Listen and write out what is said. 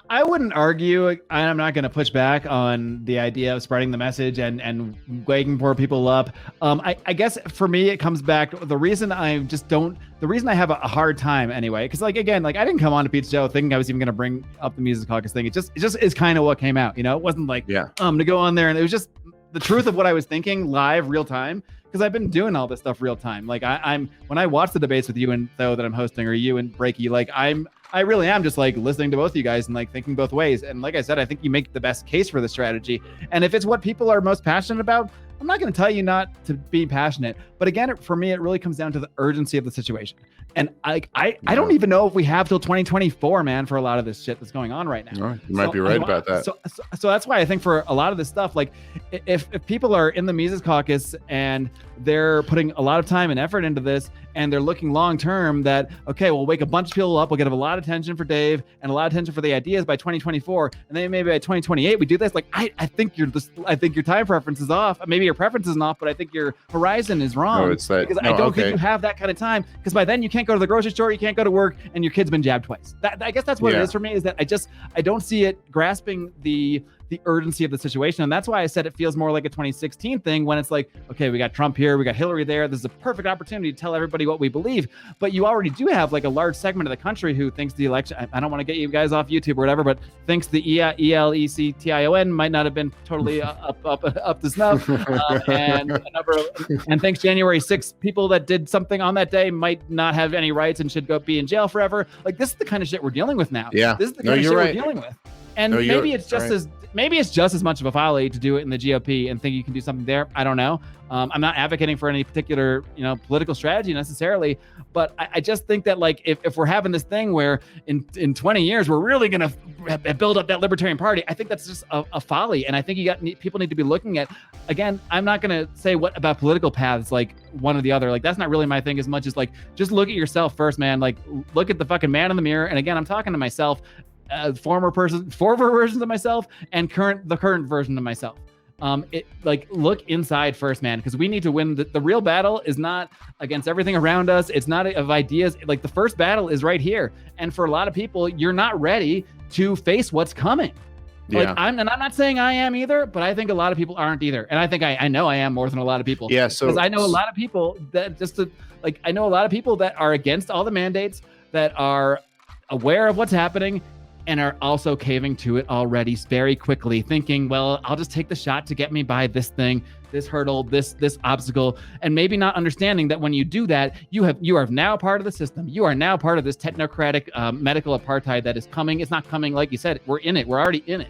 I wouldn't argue. I'm not going to push back on the idea of spreading the message and waking more people up. I guess for me, it comes back. The reason I have a hard time anyway, because like, again, like I didn't come on to Pete's show thinking I was even going to bring up the Music Caucus thing. It just is kind of what came out. You know, it wasn't like, to go on there. And it was just the truth of what I was thinking live, real time. Because I've been doing all this stuff real time. Like I'm when I watch the debates with you and Tho that I'm hosting, or you and Breaky, like I really am just like listening to both of you guys and like thinking both ways. And like I said, I think you make the best case for the strategy. And if it's what people are most passionate about, I'm not going to tell you not to be passionate. But again, for me, it really comes down to the urgency of the situation. And I don't even know if we have till 2024, man, for a lot of this shit that's going on right now. Oh, you might be right about that. So that's why I think for a lot of this stuff, like if people are in the Mises Caucus and they're putting a lot of time and effort into this, and they're looking long term, that okay, we'll wake a bunch of people up, we'll get a lot of attention for Dave and a lot of attention for the ideas by 2024, and then maybe by 2028 we do this. Like I think your time preference is off. Maybe your preference isn't off, but I think your horizon is wrong. No, it's that, because I don't think you have that kind of time. Because by then you can't go to the grocery store, you can't go to work, and your kid's been jabbed twice. I guess that's what it is for me. Is that I don't see it grasping the urgency of the situation. And that's why I said it feels more like a 2016 thing, when it's like, okay, we got Trump here, we got Hillary there. This is a perfect opportunity to tell everybody what we believe. But you already do have like a large segment of the country who thinks the election, I don't want to get you guys off YouTube or whatever, but thinks the ELECTION might not have been totally up to snuff. And thinks January 6th people that did something on that day might not have any rights and should be in jail forever. Like, this is the kind of shit we're dealing with now. Yeah. This is the kind of shit we're dealing with. And maybe it's just as much of a folly to do it in the GOP and think you can do something there. I don't know. I'm not advocating for any particular, political strategy necessarily, but I just think that like if we're having this thing where in 20 years we're really going to build up that Libertarian Party, I think that's just a folly. And I think people need to be looking at, again, I'm not going to say what about political paths, like one or the other. Like that's not really my thing as much as like just look at yourself first, man. Like look at the fucking man in the mirror. And again, I'm talking to myself. Former versions of myself and the current version of myself. Look inside first, man, because we need to win. The real battle is not against everything around us. It's not of ideas. Like the first battle is right here. And for a lot of people, you're not ready to face what's coming. Like I'm not saying I am either, but I think a lot of people aren't either. And I think I know I am more than a lot of people. Yeah. So because I know a lot of people that I know a lot of people that are against all the mandates, that are aware of what's happening, and are also caving to it already very quickly, thinking, well, I'll just take the shot to get me by this thing, this hurdle, this obstacle, and maybe not understanding that when you do that, you are now part of the system. You are now part of this technocratic medical apartheid that is coming. It's not coming, like you said, we're in it. We're already in it.